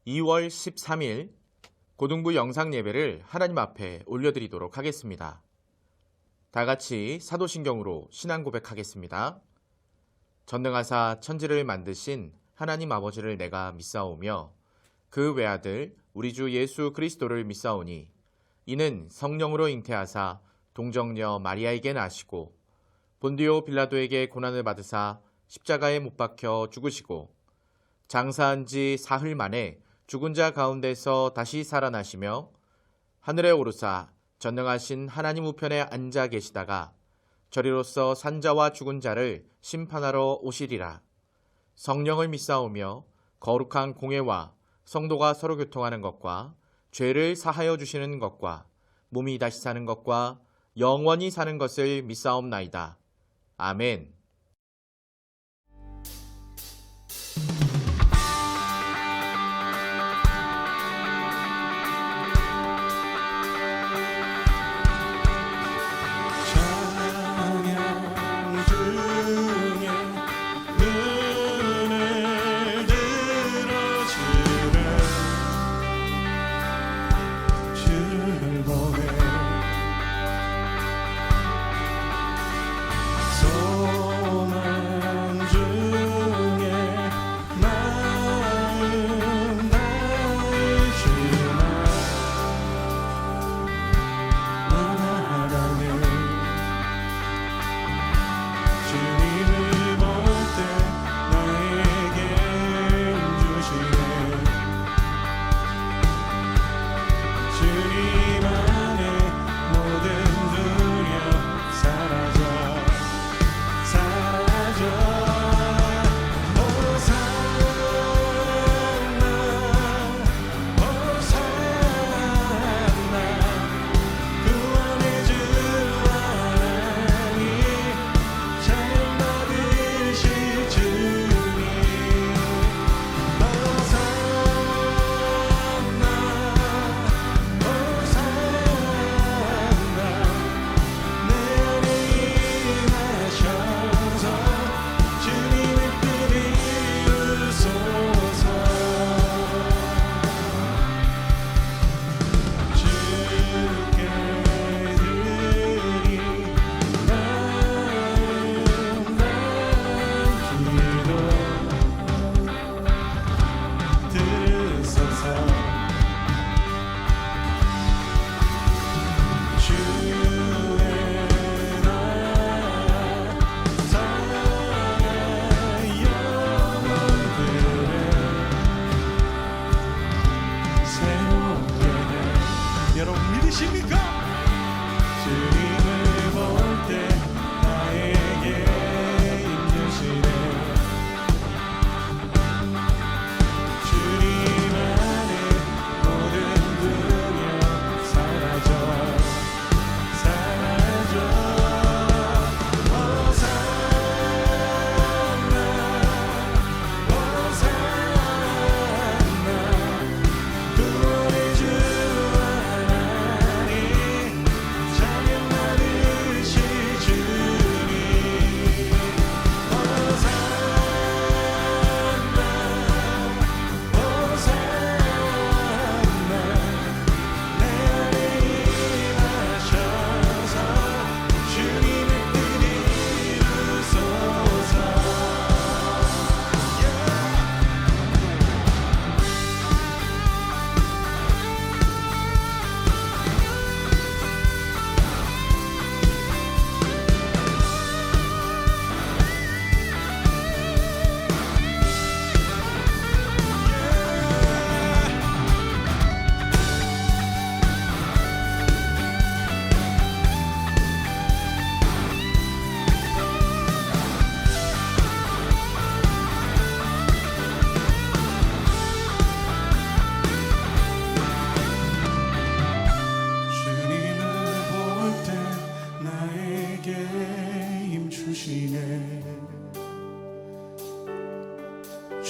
2월 13일 고등부 영상 예배를 하나님 앞에 올려드리도록 하겠습니다. 다 같이 사도신경으로 신앙 고백하겠습니다. 전능하사 천지를 만드신 하나님 아버지를 내가 믿사오며 그 외아들 우리 주 예수 그리스도를 믿사오니 이는 성령으로 잉태하사 동정녀 마리아에게 나시고 본디오 빌라도에게 고난을 받으사 십자가에 못 박혀 죽으시고 장사한 지 사흘 만에 죽은 자 가운데서 다시 살아나시며 하늘에 오르사 전능하신 하나님 우편에 앉아 계시다가 저리로서 산자와 죽은 자를 심판하러 오시리라. 성령을 믿사오며 거룩한 공회와 성도가 서로 교통하는 것과 죄를 사하여 주시는 것과 몸이 다시 사는 것과 영원히 사는 것을 믿사옵나이다. 아멘.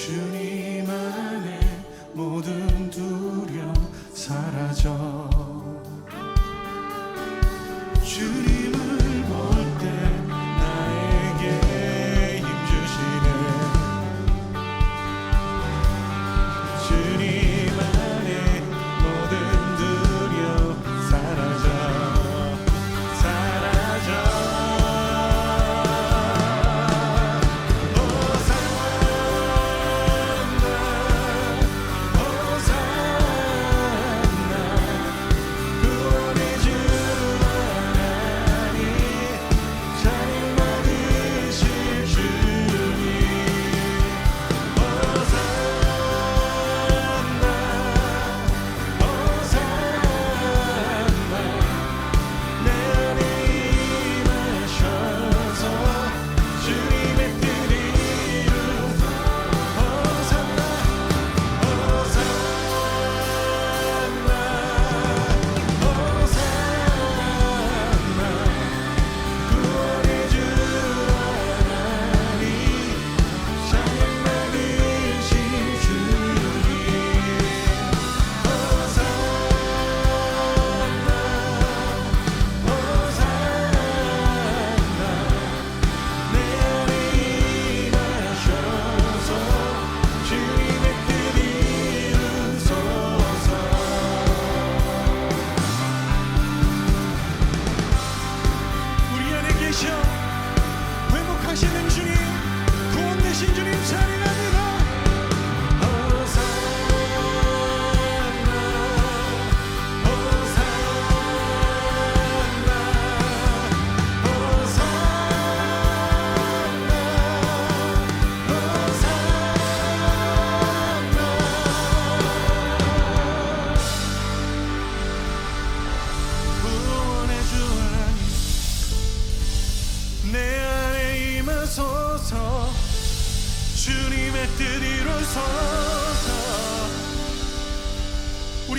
주님 안에 모든 두려움 사라져 주님을 볼 때 나에게 힘 주시네 주님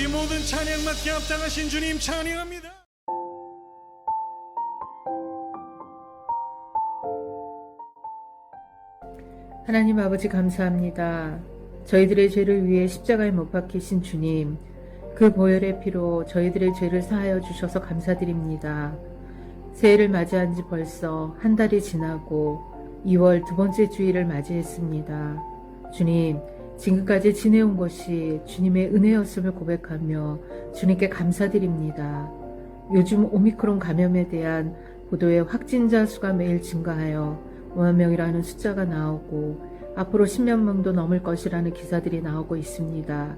우리 모든 찬양받게 합당하신 주님 찬양합니다. 하나님 아버지 감사합니다. 저희들의 죄를 위해 십자가에 못 박히신 주님, 그 보혈의 피로 저희들의 죄를 사하여 주셔서 감사드립니다. 새해를 맞이한 지 벌써 한 달이 지나고 2월 두 번째 주일을 맞이했습니다. 주님, 지금까지 지내온 것이 주님의 은혜였음을 고백하며 주님께 감사드립니다. 요즘 오미크론 감염에 대한 보도의 확진자 수가 매일 증가하여 5만 명이라는 숫자가 나오고 앞으로 10만 명도 넘을 것이라는 기사들이 나오고 있습니다.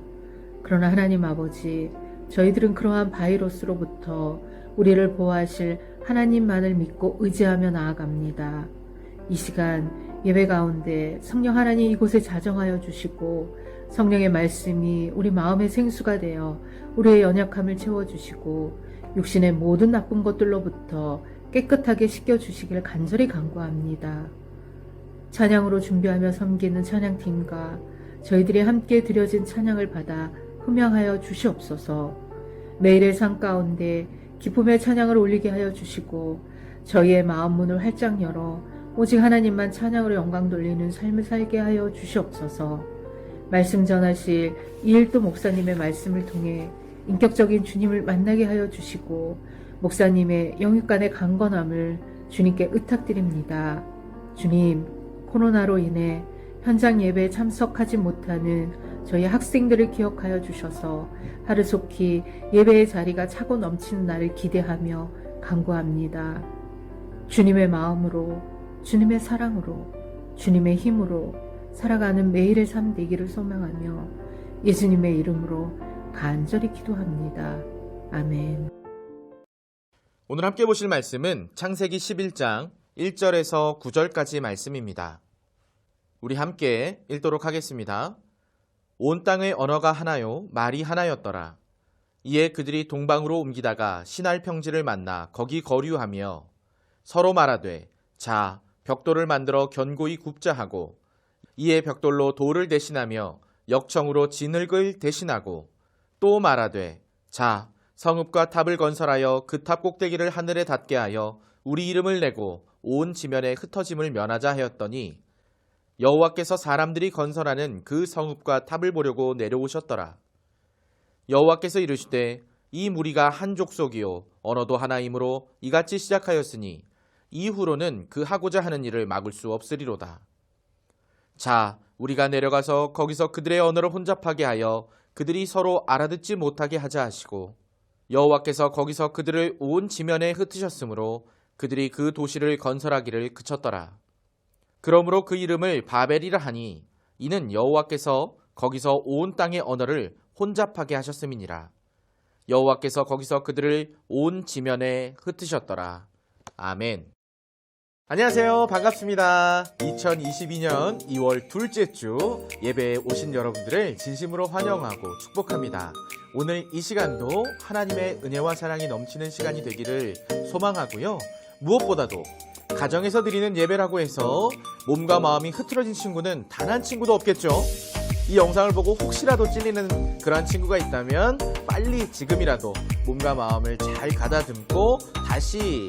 그러나 하나님 아버지, 저희들은 그러한 바이러스로부터 우리를 보호하실 하나님만을 믿고 의지하며 나아갑니다. 이 시간 예배 가운데 성령 하나님 이곳에 자정하여 주시고 성령의 말씀이 우리 마음의 생수가 되어 우리의 연약함을 채워주시고 육신의 모든 나쁜 것들로부터 깨끗하게 씻겨주시기를 간절히 간구합니다. 찬양으로 준비하며 섬기는 찬양팀과 저희들이 함께 드려진 찬양을 받아 흠양하여 주시옵소서. 매일의 삶 가운데 기쁨의 찬양을 올리게 하여 주시고 저희의 마음 문을 활짝 열어 오직 하나님만 찬양으로 영광 돌리는 삶을 살게 하여 주시옵소서. 말씀 전하실 이일도 목사님의 말씀을 통해 인격적인 주님을 만나게 하여 주시고 목사님의 영육간의 강건함을 주님께 의탁드립니다. 주님, 코로나로 인해 현장 예배에 참석하지 못하는 저희 학생들을 기억하여 주셔서 하루속히 예배의 자리가 차고 넘치는 날을 기대하며 간구합니다. 주님의 마음으로, 주님의 사랑으로, 주님의 힘으로 살아가는 매일의 삶 되기를 소망하며 예수님의 이름으로 간절히 기도합니다. 아멘. 오늘 함께 보실 말씀은 창세기 11장 1절에서 9절까지 말씀입니다. 우리 함께 읽도록 하겠습니다. 온 땅의 언어가 하나요, 말이 하나였더라. 이에 그들이 동방으로 옮기다가 시날 평지를 만나 거기 거류하며 서로 말하되 자, 벽돌을 만들어 견고히 굽자 하고 이에 벽돌로 돌을 대신하며 역청으로 진흙을 대신하고 또 말하되 자, 성읍과 탑을 건설하여 그 탑 꼭대기를 하늘에 닿게 하여 우리 이름을 내고 온 지면에 흩어짐을 면하자 하였더니 여호와께서 사람들이 건설하는 그 성읍과 탑을 보려고 내려오셨더라. 여호와께서 이르시되 이 무리가 한 족속이요 언어도 하나이므로 이같이 시작하였으니 이후로는 그 하고자 하는 일을 막을 수 없으리로다. 자, 우리가 내려가서 거기서 그들의 언어를 혼잡하게 하여 그들이 서로 알아듣지 못하게 하자 하시고 여호와께서 거기서 그들을 온 지면에 흩으셨으므로 그들이 그 도시를 건설하기를 그쳤더라. 그러므로 그 이름을 바벨이라 하니 이는 여호와께서 거기서 온 땅의 언어를 혼잡하게 하셨음이니라. 여호와께서 거기서 그들을 온 지면에 흩으셨더라. 아멘. 안녕하세요. 반갑습니다. 2022년 2월 둘째 주 예배에 오신 여러분들을 진심으로 환영하고 축복합니다. 오늘 이 시간도 하나님의 은혜와 사랑이 넘치는 시간이 되기를 소망하고요. 무엇보다도 가정에서 드리는 예배라고 해서 몸과 마음이 흐트러진 친구는 단 한 친구도 없겠죠. 이 영상을 보고 혹시라도 찔리는 그런 친구가 있다면 빨리 지금이라도 몸과 마음을 잘 가다듬고 다시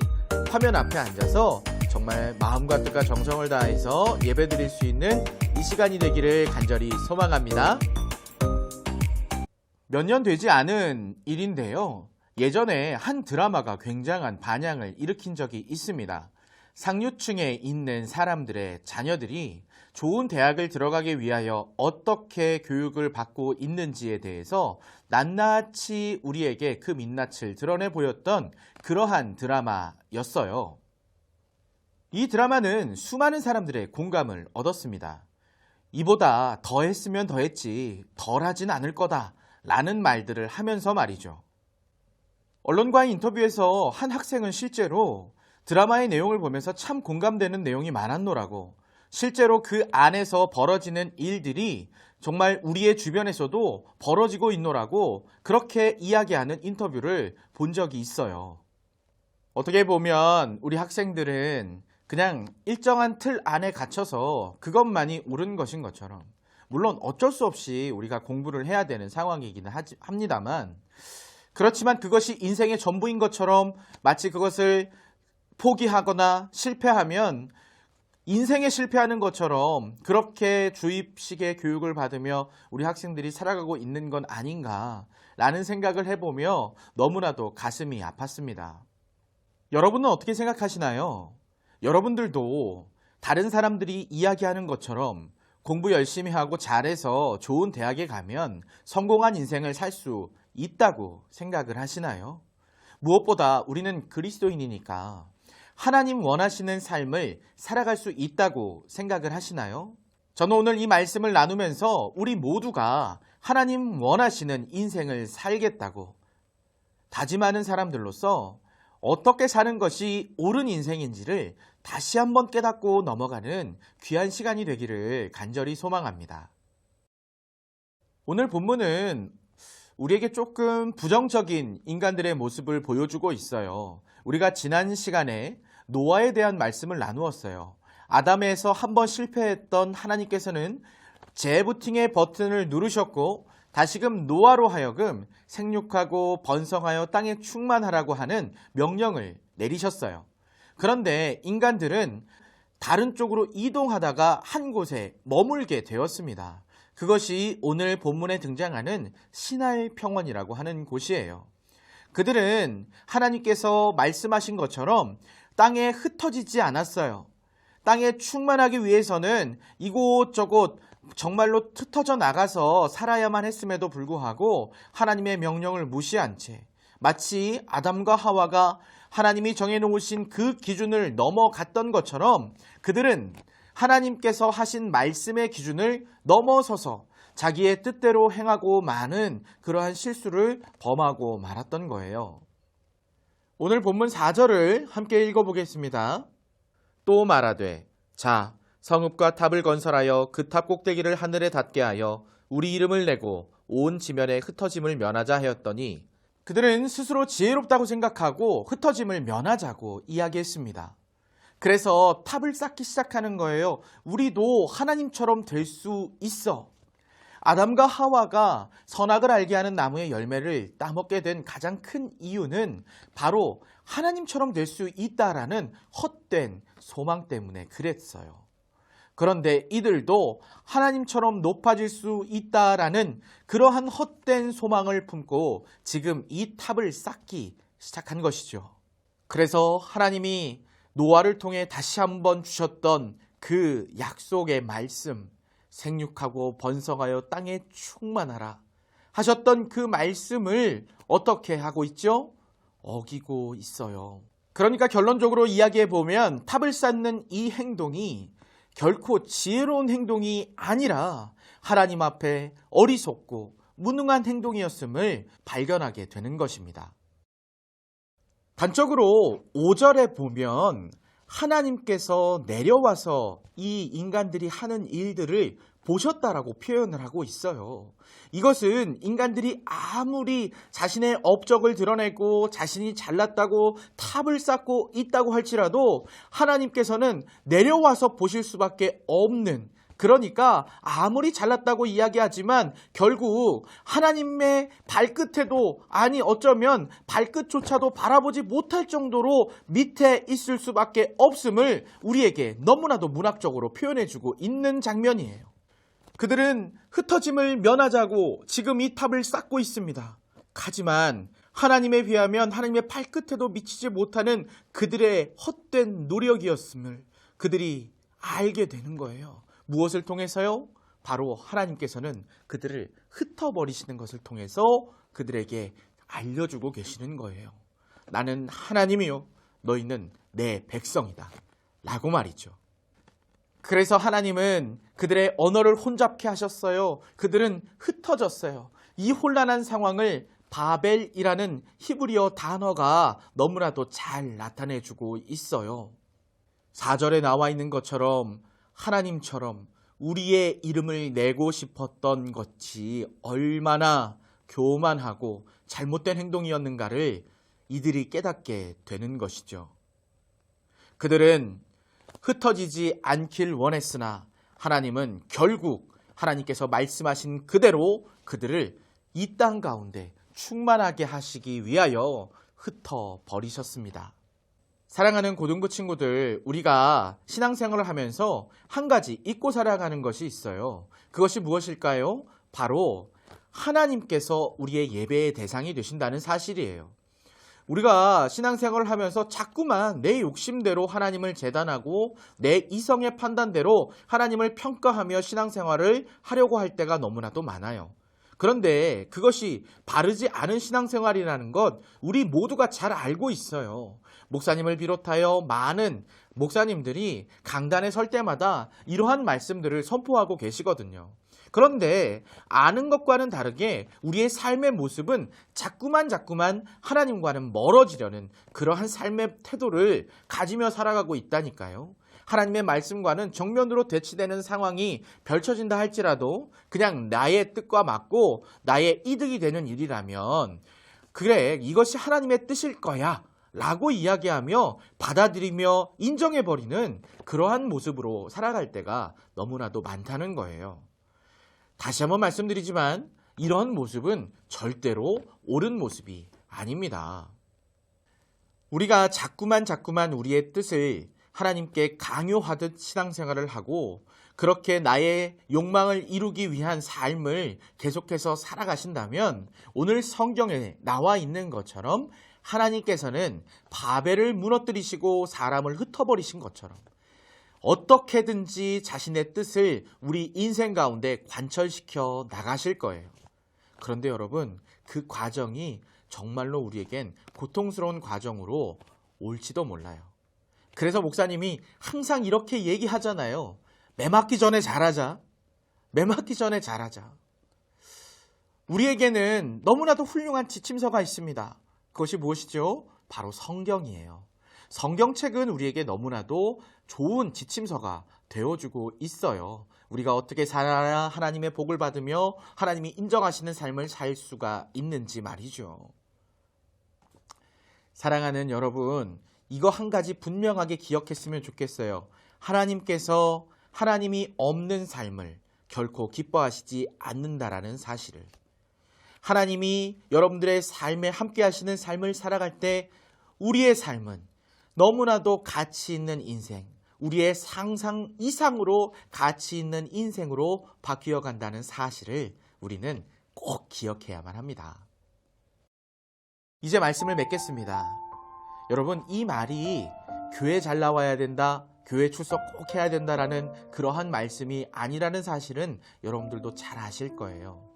화면 앞에 앉아서 정말 마음과 뜻과 정성을 다해서 예배 드릴 수 있는 이 시간이 되기를 간절히 소망합니다. 몇 년 되지 않은 일인데요. 예전에 한 드라마가 굉장한 반향을 일으킨 적이 있습니다. 상류층에 있는 사람들의 자녀들이 좋은 대학을 들어가기 위하여 어떻게 교육을 받고 있는지에 대해서 낱낱이 우리에게 그 민낯을 드러내 보였던 그러한 드라마였어요. 이 드라마는 수많은 사람들의 공감을 얻었습니다. 이보다 더 했으면 더 했지 덜 하진 않을 거다 라는 말들을 하면서 말이죠. 언론과의 인터뷰에서 한 학생은 실제로 드라마의 내용을 보면서 참 공감되는 내용이 많았노라고, 실제로 그 안에서 벌어지는 일들이 정말 우리의 주변에서도 벌어지고 있노라고 그렇게 이야기하는 인터뷰를 본 적이 있어요. 어떻게 보면 우리 학생들은 그냥 일정한 틀 안에 갇혀서 그것만이 옳은 것인 것처럼, 물론 어쩔 수 없이 우리가 공부를 해야 되는 상황이기는 합니다만, 그렇지만 그것이 인생의 전부인 것처럼 마치 그것을 포기하거나 실패하면 인생에 실패하는 것처럼 그렇게 주입식의 교육을 받으며 우리 학생들이 살아가고 있는 건 아닌가라는 생각을 해보며 너무나도 가슴이 아팠습니다. 여러분은 어떻게 생각하시나요? 여러분들도 다른 사람들이 이야기하는 것처럼 공부 열심히 하고 잘해서 좋은 대학에 가면 성공한 인생을 살 수 있다고 생각을 하시나요? 무엇보다 우리는 그리스도인이니까 하나님 원하시는 삶을 살아갈 수 있다고 생각을 하시나요? 저는 오늘 이 말씀을 나누면서 우리 모두가 하나님 원하시는 인생을 살겠다고 다짐하는 사람들로서 어떻게 사는 것이 옳은 인생인지를 다시 한번 깨닫고 넘어가는 귀한 시간이 되기를 간절히 소망합니다. 오늘 본문은 우리에게 조금 부정적인 인간들의 모습을 보여주고 있어요. 우리가 지난 시간에 노아에 대한 말씀을 나누었어요. 아담에서 한번 실패했던 하나님께서는 재부팅의 버튼을 누르셨고 다시금 노아로 하여금 생육하고 번성하여 땅에 충만하라고 하는 명령을 내리셨어요. 그런데 인간들은 다른 쪽으로 이동하다가 한 곳에 머물게 되었습니다. 그것이 오늘 본문에 등장하는 신할 평원이라고 하는 곳이에요. 그들은 하나님께서 말씀하신 것처럼 땅에 흩어지지 않았어요. 땅에 충만하기 위해서는 이곳저곳 정말로 흩어져 나가서 살아야만 했음에도 불구하고 하나님의 명령을 무시한 채 마치 아담과 하와가 하나님이 정해놓으신 그 기준을 넘어갔던 것처럼 그들은 하나님께서 하신 말씀의 기준을 넘어서서 자기의 뜻대로 행하고 많은 그러한 실수를 범하고 말았던 거예요. 오늘 본문 4절을 함께 읽어보겠습니다. 또 말하되 자 성읍과 탑을 건설하여 그 탑 꼭대기를 하늘에 닿게 하여 우리 이름을 내고 온 지면에 흩어짐을 면하자 하였더니 그들은 스스로 지혜롭다고 생각하고 흩어짐을 면하자고 이야기했습니다. 그래서 탑을 쌓기 시작하는 거예요. 우리도 하나님처럼 될 수 있어. 아담과 하와가 선악을 알게 하는 나무의 열매를 따먹게 된 가장 큰 이유는 바로 하나님처럼 될 수 있다라는 헛된 소망 때문에 그랬어요. 그런데 이들도 하나님처럼 높아질 수 있다라는 그러한 헛된 소망을 품고 지금 이 탑을 쌓기 시작한 것이죠. 그래서 하나님이 노아를 통해 다시 한번 주셨던 그 약속의 말씀, 생육하고 번성하여 땅에 충만하라 하셨던 그 말씀을 어떻게 하고 있죠? 어기고 있어요. 그러니까 결론적으로 이야기해 보면 탑을 쌓는 이 행동이 결코 지혜로운 행동이 아니라 하나님 앞에 어리석고 무능한 행동이었음을 발견하게 되는 것입니다. 단적으로 5절에 보면 하나님께서 내려와서 이 인간들이 하는 일들을 보셨다라고 표현을 하고 있어요. 이것은 인간들이 아무리 자신의 업적을 드러내고 자신이 잘났다고 탑을 쌓고 있다고 할지라도 하나님께서는 내려와서 보실 수밖에 없는, 그러니까 아무리 잘났다고 이야기하지만 결국 하나님의 발끝에도, 아니 어쩌면 발끝조차도 바라보지 못할 정도로 밑에 있을 수밖에 없음을 우리에게 너무나도 문학적으로 표현해주고 있는 장면이에요. 그들은 흩어짐을 면하자고 지금 이 탑을 쌓고 있습니다. 하지만 하나님에 비하면 하나님의 발끝에도 미치지 못하는 그들의 헛된 노력이었음을 그들이 알게 되는 거예요. 무엇을 통해서요? 바로 하나님께서는 그들을 흩어버리시는 것을 통해서 그들에게 알려주고 계시는 거예요. 나는 하나님이요, 너희는 내 백성이다 라고 말이죠. 그래서 하나님은 그들의 언어를 혼잡케 하셨어요. 그들은 흩어졌어요. 이 혼란한 상황을 바벨이라는 히브리어 단어가 너무나도 잘 나타내주고 있어요. 4절에 나와 있는 것처럼 하나님처럼 우리의 이름을 내고 싶었던 것이 얼마나 교만하고 잘못된 행동이었는가를 이들이 깨닫게 되는 것이죠. 그들은 흩어지지 않길 원했으나 하나님은 결국 하나님께서 말씀하신 그대로 그들을 이 땅 가운데 충만하게 하시기 위하여 흩어버리셨습니다. 사랑하는 고등부 친구들, 우리가 신앙생활을 하면서 한 가지 잊고 살아가는 것이 있어요. 그것이 무엇일까요? 바로 하나님께서 우리의 예배의 대상이 되신다는 사실이에요. 우리가 신앙생활을 하면서 자꾸만 내 욕심대로 하나님을 재단하고 내 이성의 판단대로 하나님을 평가하며 신앙생활을 하려고 할 때가 너무나도 많아요. 그런데 그것이 바르지 않은 신앙생활이라는 것 우리 모두가 잘 알고 있어요. 목사님을 비롯하여 많은 목사님들이 강단에 설 때마다 이러한 말씀들을 선포하고 계시거든요. 그런데 아는 것과는 다르게 우리의 삶의 모습은 자꾸만 하나님과는 멀어지려는 그러한 삶의 태도를 가지며 살아가고 있다니까요. 하나님의 말씀과는 정면으로 대치되는 상황이 펼쳐진다 할지라도 그냥 나의 뜻과 맞고 나의 이득이 되는 일이라면 그래, 이것이 하나님의 뜻일 거야 라고 이야기하며 받아들이며 인정해버리는 그러한 모습으로 살아갈 때가 너무나도 많다는 거예요. 다시 한번 말씀드리지만 이런 모습은 절대로 옳은 모습이 아닙니다. 우리가 자꾸만 우리의 뜻을 하나님께 강요하듯 신앙생활을 하고 그렇게 나의 욕망을 이루기 위한 삶을 계속해서 살아가신다면 오늘 성경에 나와 있는 것처럼 하나님께서는 바벨을 무너뜨리시고 사람을 흩어버리신 것처럼 어떻게든지 자신의 뜻을 우리 인생 가운데 관철시켜 나가실 거예요. 그런데 여러분, 그 과정이 정말로 우리에겐 고통스러운 과정으로 올지도 몰라요. 그래서 목사님이 항상 이렇게 얘기하잖아요. 매 맞기 전에 잘하자. 매 맞기 전에 잘하자. 우리에게는 너무나도 훌륭한 지침서가 있습니다. 그것이 무엇이죠? 바로 성경이에요. 성경책은 우리에게 너무나도 좋은 지침서가 되어주고 있어요. 우리가 어떻게 살아야 하나님의 복을 받으며 하나님이 인정하시는 삶을 살 수가 있는지 말이죠. 사랑하는 여러분, 이거 한 가지 분명하게 기억했으면 좋겠어요. 하나님께서 하나님이 없는 삶을 결코 기뻐하시지 않는다라는 사실을. 하나님이 여러분들의 삶에 함께 하시는 삶을 살아갈 때 우리의 삶은 너무나도 가치 있는 인생, 우리의 상상 이상으로 가치 있는 인생으로 바뀌어 간다는 사실을 우리는 꼭 기억해야만 합니다. 이제 말씀을 맺겠습니다. 여러분, 이 말이 교회 잘 나와야 된다, 교회 출석 꼭 해야 된다라는 그러한 말씀이 아니라는 사실은 여러분들도 잘 아실 거예요.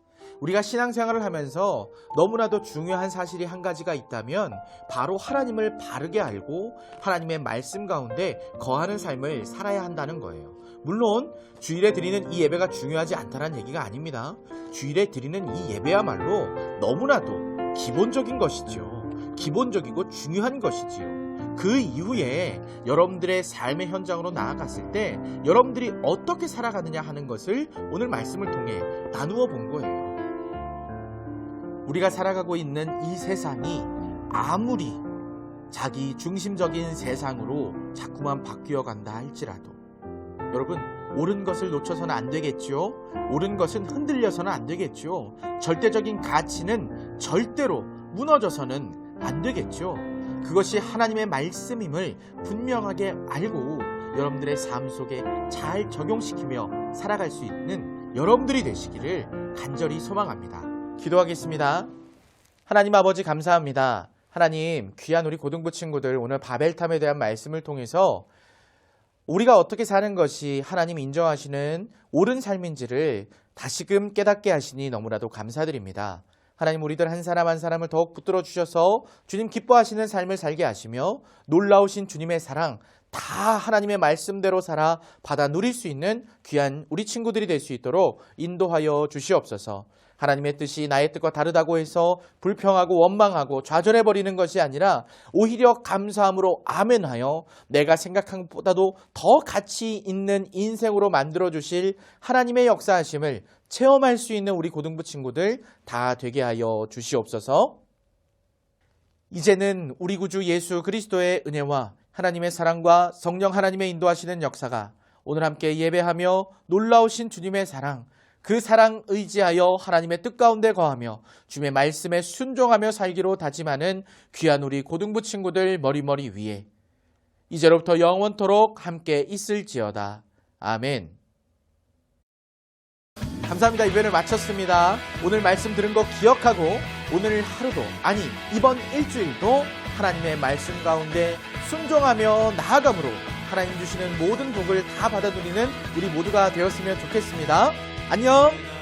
우리가 신앙생활을 하면서 너무나도 중요한 사실이 한 가지가 있다면 바로 하나님을 바르게 알고 하나님의 말씀 가운데 거하는 삶을 살아야 한다는 거예요. 물론 주일에 드리는 이 예배가 중요하지 않다는 얘기가 아닙니다. 주일에 드리는 이 예배야말로 너무나도 기본적인 것이죠. 기본적이고 중요한 것이지요. 그 이후에 여러분들의 삶의 현장으로 나아갔을 때 여러분들이 어떻게 살아가느냐 하는 것을 오늘 말씀을 통해 나누어 본 거예요. 우리가 살아가고 있는 이 세상이 아무리 자기 중심적인 세상으로 자꾸만 바뀌어 간다 할지라도 여러분, 옳은 것을 놓쳐서는 안 되겠죠. 옳은 것은 흔들려서는 안 되겠죠. 절대적인 가치는 절대로 무너져서는 안 되겠죠. 그것이 하나님의 말씀임을 분명하게 알고 여러분들의 삶 속에 잘 적용시키며 살아갈 수 있는 여러분들이 되시기를 간절히 소망합니다. 기도하겠습니다. 하나님 아버지 감사합니다. 하나님, 귀한 우리 고등부 친구들 오늘 바벨탑에 대한 말씀을 통해서 우리가 어떻게 사는 것이 하나님 인정하시는 옳은 삶인지를 다시금 깨닫게 하시니 너무나도 감사드립니다. 하나님, 우리들 한 사람 한 사람을 더욱 붙들어 주셔서 주님 기뻐하시는 삶을 살게 하시며 놀라우신 주님의 사랑 다 하나님의 말씀대로 살아 받아 누릴 수 있는 귀한 우리 친구들이 될 수 있도록 인도하여 주시옵소서. 하나님의 뜻이 나의 뜻과 다르다고 해서 불평하고 원망하고 좌절해버리는 것이 아니라 오히려 감사함으로 아멘하여 내가 생각한 것보다도 더 가치 있는 인생으로 만들어주실 하나님의 역사하심을 체험할 수 있는 우리 고등부 친구들 다 되게 하여 주시옵소서. 이제는 우리 구주 예수 그리스도의 은혜와 하나님의 사랑과 성령 하나님의 인도하시는 역사가 오늘 함께 예배하며 놀라우신 주님의 사랑, 그 사랑 의지하여 하나님의 뜻 가운데 거하며 주의 말씀에 순종하며 살기로 다짐하는 귀한 우리 고등부 친구들 머리머리 위에 이제로부터 영원토록 함께 있을지어다. 아멘. 감사합니다. 예배를 마쳤습니다. 오늘 말씀 들은 거 기억하고 오늘 하루도, 아니 이번 일주일도 하나님의 말씀 가운데 순종하며 나아감으로 하나님 주시는 모든 복을 다 받아들이는 우리 모두가 되었으면 좋겠습니다. 안녕.